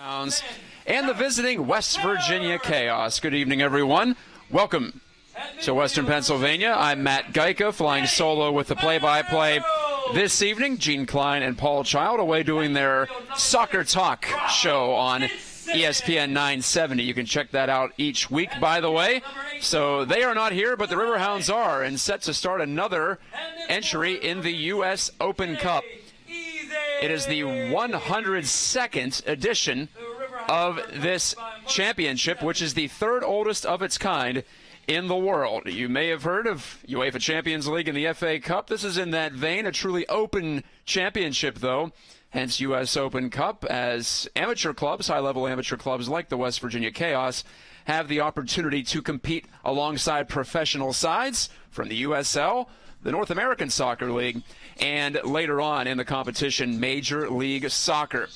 Riverhounds and the visiting West Virginia Chaos. Good evening, everyone. Welcome to Western Pennsylvania. I'm Matt Geica, flying solo with the play-by-play this evening. Gene Klein and Paul Child away doing their Soccer Talk show on ESPN 970. You can check that out each week, by the way. So they are not here, but the Riverhounds are, and set to start another entry in the U.S. Open Cup. It is the 102nd edition of this championship, which is the third oldest of its kind in the world. You may have heard of UEFA Champions League and the FA Cup. This is in that vein, a truly open championship, though, hence U.S. Open Cup, as amateur clubs, high-level amateur clubs like the West Virginia Chaos, have the opportunity to compete alongside professional sides from the USL, the North American Soccer League, and later on in the competition, Major League Soccer.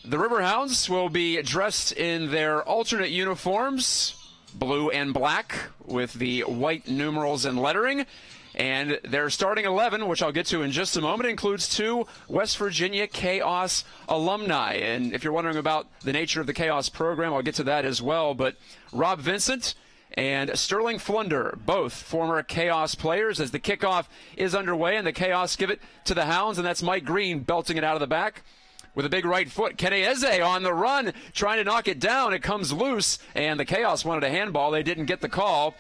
The Riverhounds will be dressed in their alternate uniforms, blue and black, with the white numerals and lettering. And their starting 11, which I'll get to in just a moment, includes two West Virginia Chaos alumni. And if you're wondering about the nature of the Chaos program, I'll get to that as well. But Rob Vincent and Sterling Flunder, both former Chaos players, as the kickoff is underway, and the Chaos give it to the Hounds, and that's Mike Green belting it out of the back with a big right foot. Kene Eze on the run, trying to knock it down. It comes loose, and the Chaos wanted a handball. They didn't get the call.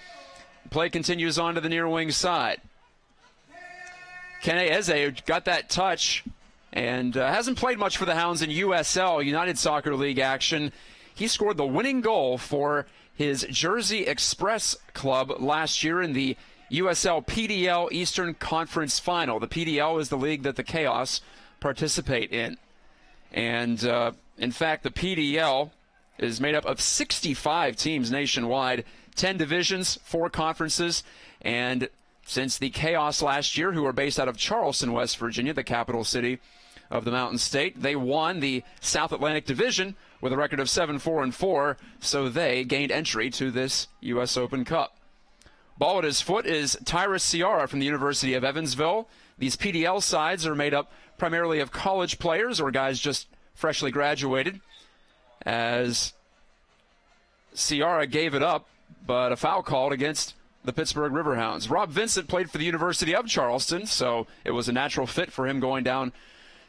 Play continues on to the near wing side. Kene Eze got that touch and hasn't played much for the Hounds in USL, United Soccer League action. He scored the winning goal for his Jersey Express club last year in the USL PDL Eastern Conference Final. The PDL is the league that the Chaos participate in. And, in fact, the PDL is made up of 65 teams nationwide, 10 divisions, 4 conferences, and since the Chaos last year, who are based out of Charleston, West Virginia, the capital city of the Mountain State, they won the South Atlantic Division with a record of 7-4-4, so they gained entry to this U.S. Open Cup. Ball at his foot is Tyrus Ciara from the University of Evansville. These PDL sides are made up primarily of college players or guys just freshly graduated, as Ciara gave it up, but a foul called against the Pittsburgh Riverhounds. Rob Vincent played for the University of Charleston, so it was a natural fit for him going down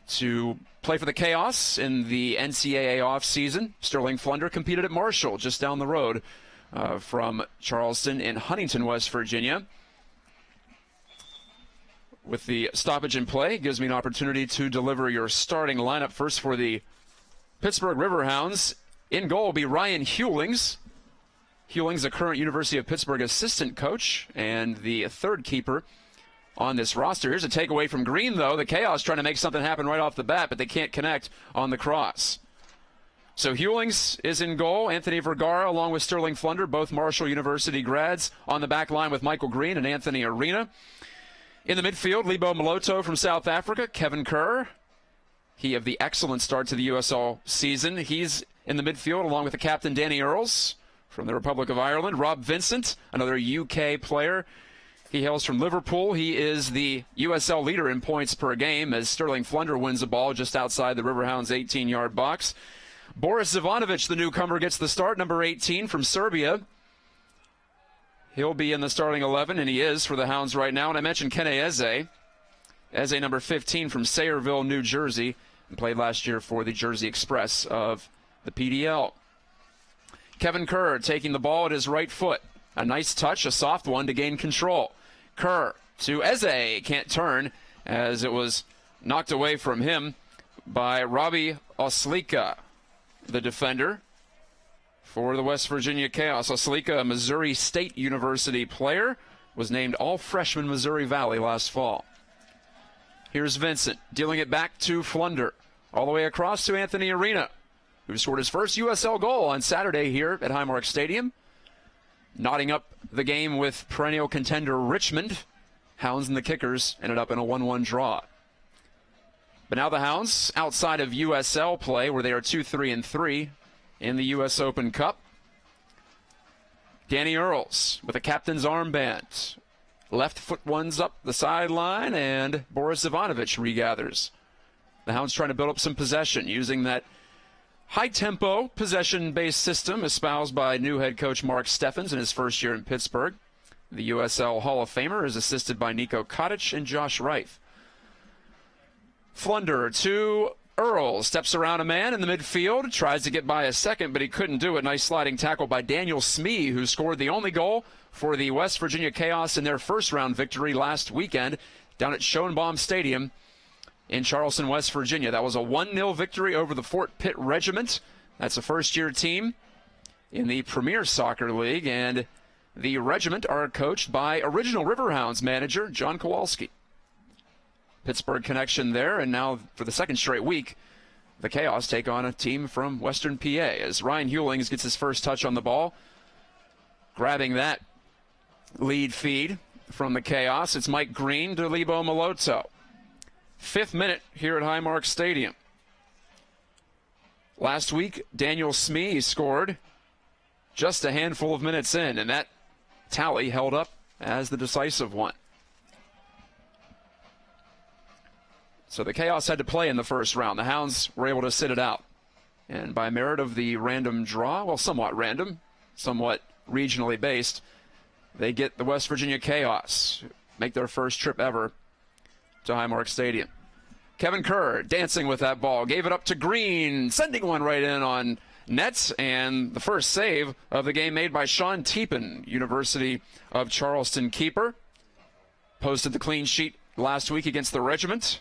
to play for the Chaos in the NCAA offseason. Sterling Flunder competed at Marshall, just down the road from Charleston in Huntington, West Virginia. With the stoppage in play, it gives me an opportunity to deliver your starting lineup. First for the Pittsburgh Riverhounds. In goal will be Ryan Hewlings. Hewlings, a current University of Pittsburgh assistant coach, and the third keeper on this roster. Here's a takeaway from Green, though. The Chaos trying to make something happen right off the bat, but they can't connect on the cross. So Hewlings is in goal. Anthony Vergara along with Sterling Flunder, both Marshall University grads, on the back line with Michael Green and Anthony Arena. In the midfield, Lebo Maloto from South Africa, Kevin Kerr, he of the excellent start to the USL season. He's in the midfield along with the captain Danny Earls from the Republic of Ireland. Rob Vincent, another UK player. He hails from Liverpool. He is the USL leader in points per game as Sterling Flunder wins a ball just outside the Riverhounds' 18-yard box. Boris Ivanovic, the newcomer, gets the start, number 18 from Serbia. He'll be in the starting 11, and he is for the Hounds right now. And I mentioned Kene Eze. Eze, number 15 from Sayreville, New Jersey, and played last year for the Jersey Express of the PDL. Kevin Kerr taking the ball at his right foot. A nice touch, a soft one to gain control. Kerr to Eze, can't turn as it was knocked away from him by Robbie Oslika, the defender for the West Virginia Chaos. Oslika, a Missouri State University player, was named All-Freshman Missouri Valley last fall. Here's Vincent dealing it back to Flunder, all the way across to Anthony Arena, who scored his first USL goal on Saturday here at Highmark Stadium. Knotting up the game with perennial contender Richmond. Hounds and the Kickers ended up in a 1-1 draw. But now the Hounds, outside of USL play, where they are 2-3-3 in the U.S. Open Cup. Danny Earls with a captain's armband. Left foot one's up the sideline, and Boris Ivanovic regathers. The Hounds trying to build up some possession using that high-tempo, possession-based system espoused by new head coach Mark Steffens in his first year in Pittsburgh. The USL Hall of Famer is assisted by Nico Kotic and Josh Reif. Flunder to Earl, steps around a man in the midfield, tries to get by a second, but he couldn't do it. Nice sliding tackle by Daniel Smee, who scored the only goal for the West Virginia Chaos in their first-round victory last weekend down at Schoenbaum Stadium in Charleston, West Virginia. That was a 1-0 victory over the Fort Pitt Regiment. That's a first-year team in the Premier Soccer League, and the Regiment are coached by original Riverhounds manager John Kowalski. Pittsburgh connection there, and now for the second straight week, the Chaos take on a team from Western PA as Ryan Hewlings gets his first touch on the ball, grabbing that lead feed from the Chaos. It's Mike Green to Lebo Maloto. 5th minute here at Highmark Stadium. Last week, Daniel Smee scored just a handful of minutes in, and that tally held up as the decisive one. So the Chaos had to play in the first round. The Hounds were able to sit it out. And by merit of the random draw, well, somewhat random, somewhat regionally based, they get the West Virginia Chaos, make their first trip ever to Highmark Stadium. Kevin Kerr dancing with that ball, gave it up to Green, sending one right in on nets, and the first save of the game made by Sean Teepin, University of Charleston keeper. Posted the clean sheet last week against the Regiment,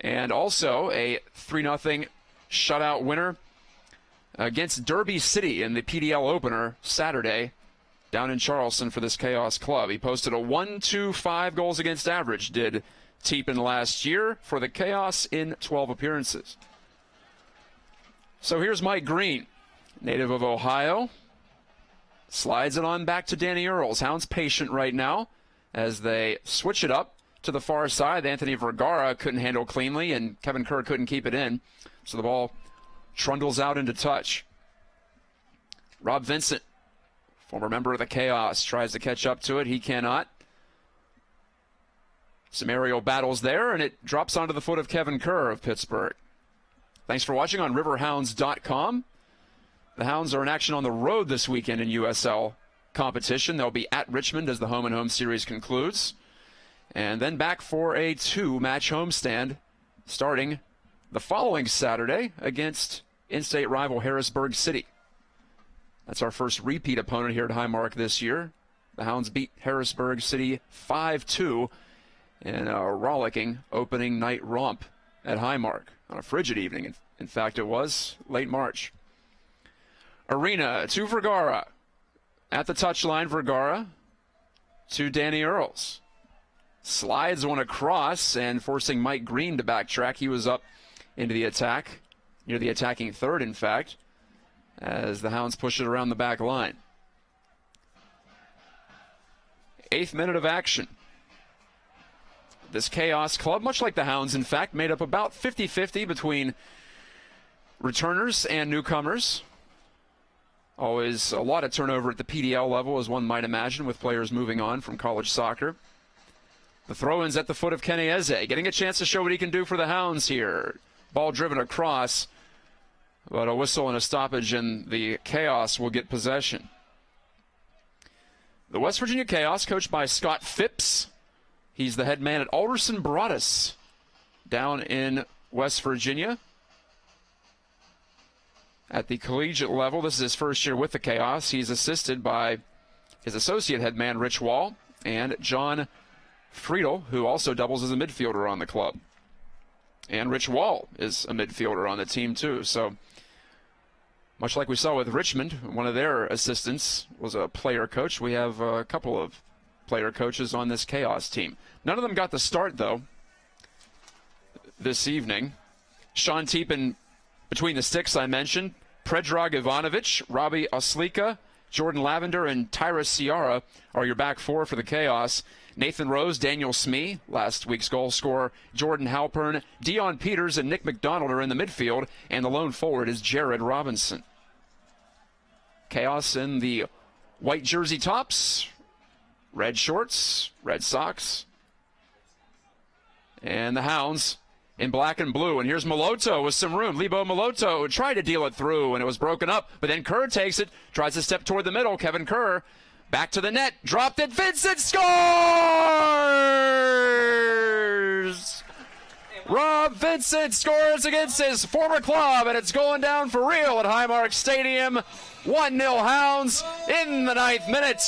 and also a 3-0 shutout winner against Derby City in the PDL opener Saturday down in Charleston for this Chaos club. He posted a 1.25 goals against average, did Teepin last year for the Chaos in 12 appearances. So here's Mike Green, native of Ohio. Slides it on back to Danny Earls. Hounds patient right now as they switch it up to the far side. Anthony Vergara couldn't handle cleanly, and Kevin Kerr couldn't keep it in. So the ball trundles out into touch. Rob Vincent, former member of the Chaos, tries to catch up to it. He cannot. Some aerial battles there, and it drops onto the foot of Kevin Kerr of Pittsburgh. Thanks for watching on riverhounds.com. The Hounds are in action on the road this weekend in USL competition. They'll be at Richmond as the home-and-home series concludes. And then back for a 2-match homestand starting the following Saturday against in-state rival Harrisburg City. That's our first repeat opponent here at Highmark this year. The Hounds beat Harrisburg City 5-2 in a rollicking opening night romp at Highmark on a frigid evening. In fact, it was late March. Arena to Vergara. At the touchline, Vergara to Danny Earls. Slides one across and forcing Mike Green to backtrack. He was up into the attack, near the attacking third, in fact, as the Hounds push it around the back line. 8th minute of action. This Chaos club, much like the Hounds, in fact, made up about 50-50 between returners and newcomers. Always a lot of turnover at the PDL level, as one might imagine, with players moving on from college soccer. The throw-in's at the foot of Kenny Eze, getting a chance to show what he can do for the Hounds here. Ball driven across, but a whistle and a stoppage, and the Chaos will get possession. The West Virginia Chaos, coached by Scott Phipps. He's the head man at Alderson Broaddus down in West Virginia. At the collegiate level, this is his first year with the Chaos. He's assisted by his associate head man, Rich Wall, and John Friedel, who also doubles as a midfielder on the club. And Rich Wall is a midfielder on the team, too. So, much like we saw with Richmond, one of their assistants was a player coach. We have a couple of player coaches on this Chaos team. None of them got the start, though, this evening. Sean Teepin between the sticks, I mentioned. Predrag Ivanovic, Robbie Oslika, Jordan Lavender, and Tyra Ciara are your back four for the Chaos. Nathan Rose, Daniel Smee, last week's goal scorer, Jordan Halpern, Dion Peters, and Nick McDonald are in the midfield, and the lone forward is Jared Robinson. Chaos in the white jersey tops, red shorts, red socks. And the Hounds in black and blue. And here's Moloto with some room. Lebo Moloto tried to deal it through, and it was broken up. But then Kerr takes it, tries to step toward the middle. Kevin Kerr back to the net, dropped it. Vincent scores! Rob Vincent scores against his former club, and it's going down for real at Highmark Stadium. 1-0 Hounds in the 9th minute.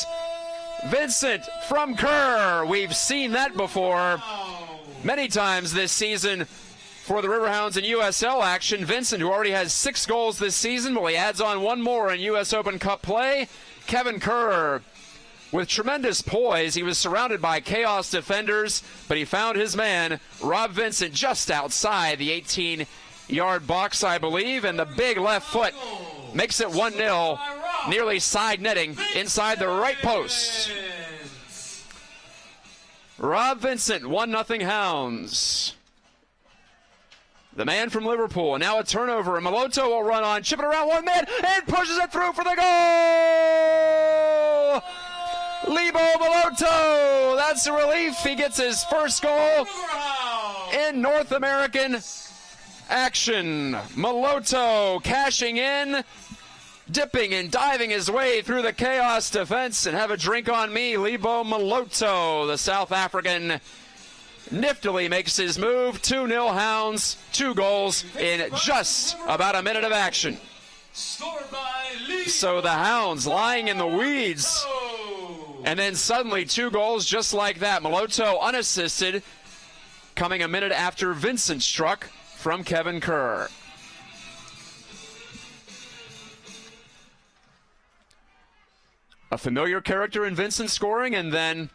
Vincent from Kerr. We've seen that before many times this season for the Riverhounds in USL action. Vincent, who already has 6 goals this season, well, he adds on 1 more in US Open Cup play. Kevin Kerr with tremendous poise. He was surrounded by chaos defenders, but he found his man, Rob Vincent, just outside the 18-yard box, I believe, and the big left foot makes it 1-0, nearly side netting inside the right post. Rob Vincent, 1-0 Hounds. The man from Liverpool, and now a turnover, and Moloto will run on, chip it around one man, and pushes it through for the goal! Lebo Moloto, that's a relief. He gets his first goal in North American action. Moloto cashing in, dipping and diving his way through the chaos defense, and have a drink on me. Lebo Moloto, the South African, niftily makes his move. 2-0 Hounds, 2 goals in just about a minute of action. So the Hounds lying in the weeds, and then suddenly 2 goals just like that. Moloto unassisted, coming a minute after Vincent struck from Kevin Kerr. A familiar character in Vincent scoring, and then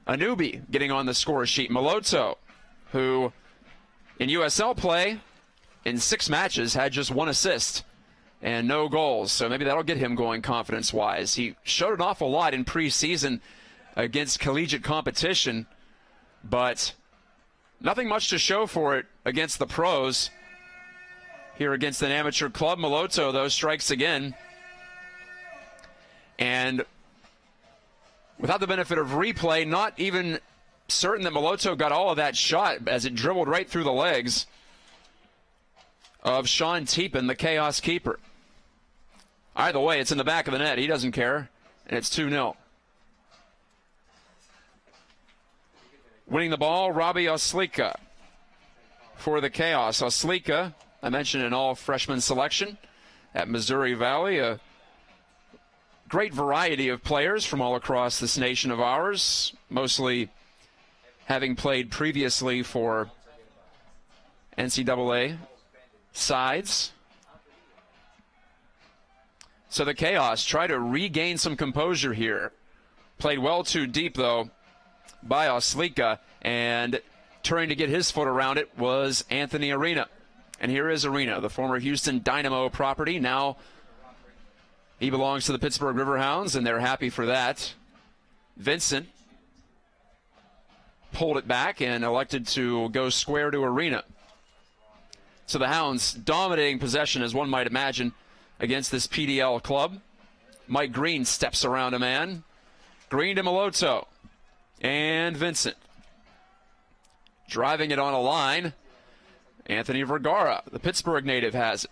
a newbie getting on the score sheet. Moloto, who in USL play in 6 matches had just 1 assist and no goals, so maybe that'll get him going confidence-wise. He showed an awful lot in preseason against collegiate competition, but nothing much to show for it against the pros. Here against an amateur club, Moloto, though, strikes again. And without the benefit of replay, not even certain that Moloto got all of that shot as it dribbled right through the legs of Sean Teepin, the Chaos keeper. Either way, it's in the back of the net. He doesn't care, and it's 2-0. Winning the ball, Robbie Oslika for the Chaos. Oslika, I mentioned an all-freshman selection at Missouri Valley. A great variety of players from all across this nation of ours, mostly having played previously for NCAA sides. So the Chaos try to regain some composure here. Played well too deep, though, by Oslika, and turning to get his foot around it was Anthony Arena. And here is Arena, the former Houston Dynamo property. Now he belongs to the Pittsburgh Riverhounds, and they're happy for that. Vincent pulled it back and elected to go square to Arena. So the Hounds dominating possession, as one might imagine, against this PDL club. Mike Green steps around a man. Green to Moloto. And Vincent. Driving it on a line. Anthony Vergara, the Pittsburgh native, has it.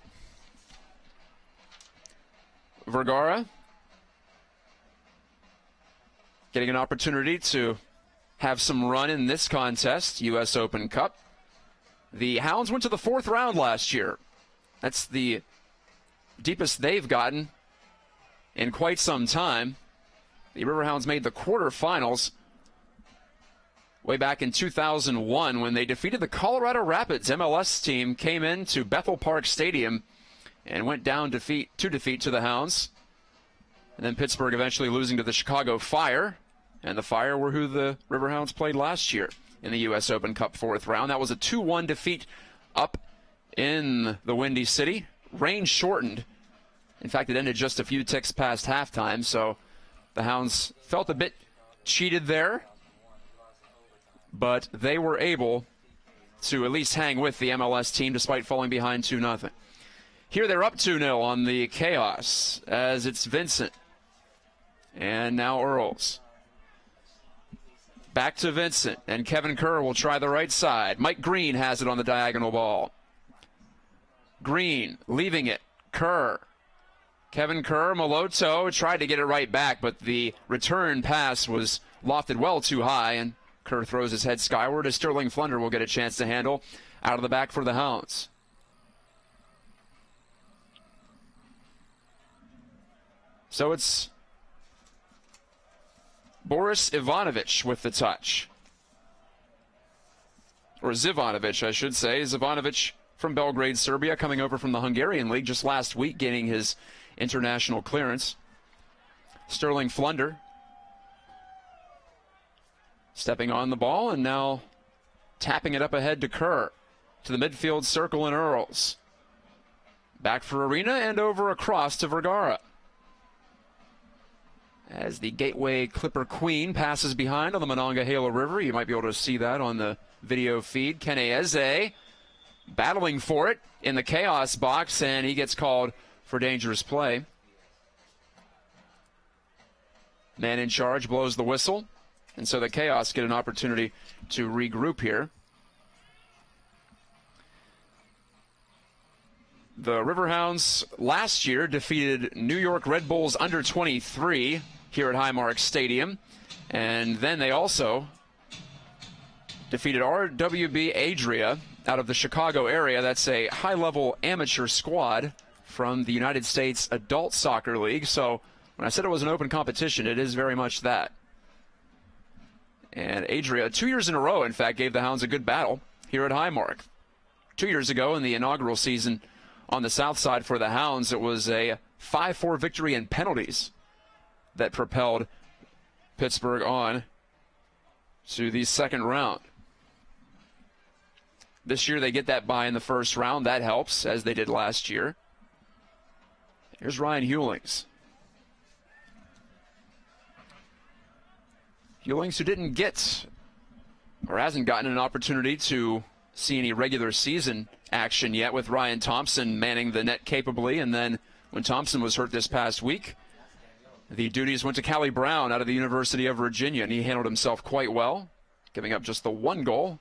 Vergara getting an opportunity to have some run in this contest, US Open Cup. The Hounds went to the 4th round last year. That's the deepest they've gotten in quite some time. The Riverhounds made the quarterfinals way back in 2001 when they defeated the Colorado Rapids. MLS team came into Bethel Park Stadium and went down to defeat to the Hounds. And then Pittsburgh eventually losing to the Chicago Fire. And the Fire were who the Riverhounds played last year in the US Open Cup 4th round. That was a 2-1 defeat up in the Windy City. Rain shortened. In fact, it ended just a few ticks past halftime, so the Hounds felt a bit cheated there. But they were able to at least hang with the MLS team despite falling behind 2-0. Here they're up 2-0 on the Chaos as it's Vincent and now Earls. Back to Vincent, and Kevin Kerr will try the right side. Mike Green has it on the diagonal ball. Green leaving it. Kerr. Kevin Kerr, Moloto tried to get it right back, but the return pass was lofted well too high, and Kerr throws his head skyward as Sterling Flunder will get a chance to handle out of the back for the Hounds. So it's Boris Ivanovic with the touch. Or Zivanovic, I should say. Zivanovic from Belgrade, Serbia, coming over from the Hungarian League just last week, gaining his international clearance. Sterling Flunder stepping on the ball and now tapping it up ahead to Kerr. To the midfield circle and Earls. Back for Arena and over across to Vergara. As the Gateway Clipper Queen passes behind on the Monongahela River. You might be able to see that on the video feed. Keneze battling for it in the chaos box, and he gets called for dangerous play. Man in charge blows the whistle, and so the Chaos get an opportunity to regroup here. The Riverhounds last year defeated New York Red Bulls under 23 here at Highmark Stadium, and then they also defeated RWB Adria out of the Chicago area. That's a high-level amateur squad from the United States Adult Soccer League. So when I said it was an open competition, it is very much that. And Adria, 2 years in a row, in fact, gave the Hounds a good battle here at Highmark. 2 years ago in the inaugural season on the south side for the Hounds, it was a 5-4 victory in penalties that propelled Pittsburgh on to the second round. This year they get that bye in the first round. That helps, as they did last year. Here's Ryan Hewlings. Hewlings, who didn't get or hasn't gotten an opportunity to see any regular season action yet, with Ryan Thompson manning the net capably. And then when Thompson was hurt this past week, the duties went to Callie Brown out of the University of Virginia, and he handled himself quite well, giving up just the one goal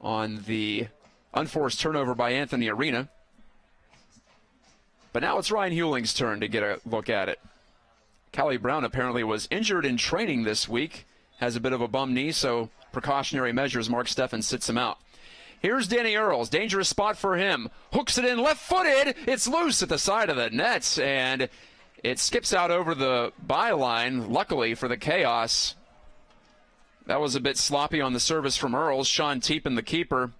on the unforced turnover by Anthony Arena. But now it's Ryan Hewlings' turn to get a look at it. Callie Brown apparently was injured in training this week, has a bit of a bum knee, so precautionary measures. Mark Steffen sits him out. Here's Danny Earls, dangerous spot for him. Hooks it in left-footed. It's loose at the side of the net, and it skips out over the byline, luckily for the Chaos. That was a bit sloppy on the service from Earls. Sean Teepin, the keeper,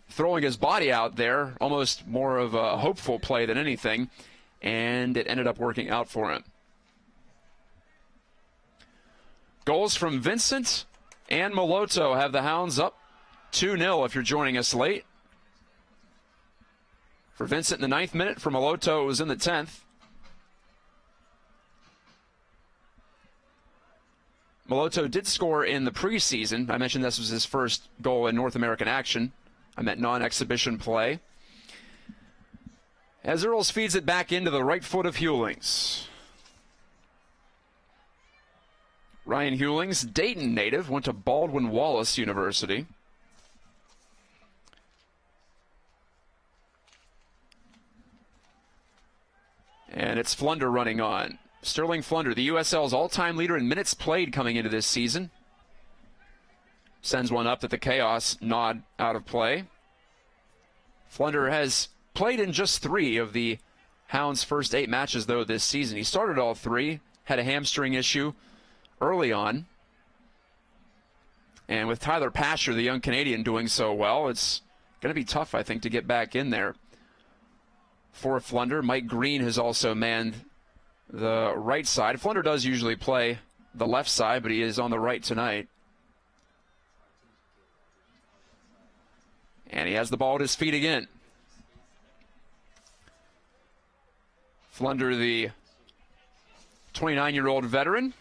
throwing his body out there, almost more of a hopeful play than anything, and it ended up working out for him. Goals from Vincent and Moloto have the Hounds up 2-0 if you're joining us late. For Vincent in the 9th minute, for Moloto it was in the 10th. Moloto did score in the preseason. I mentioned this was his first goal in North American action. I meant non-exhibition play. As Earls feeds it back into the right foot of Hewlings. Ryan Hewlings, Dayton native, went to Baldwin Wallace University. And it's Flunder running on. Sterling Flunder, the USL's all-time leader in minutes played coming into this season. Sends one up that the Chaos nod out of play. Flunder has played in just 3 of the Hounds' first 8 matches, though, this season. He started all 3, had a hamstring issue early on. And with Tyler Pasher, the young Canadian, doing so well, it's going to be tough, I think, to get back in there. For Flunder, Mike Green has also manned the right side. Flunder does usually play the left side, but he is on the right tonight. And he has the ball at his feet again. Flunder, the 29-year-old veteran,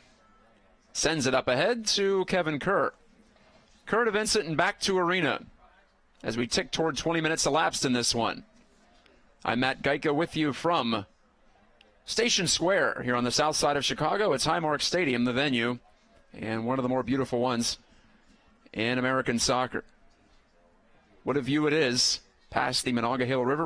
sends it up ahead to Kevin Kerr. Kerr to Vincent and back to Arena as we tick toward 20 minutes elapsed in this one. I'm Matt Geica with you from Station Square here on the south side of Chicago. It's Highmark Stadium, the venue and one of the more beautiful ones in American soccer. What a view it is past the Monongahela River.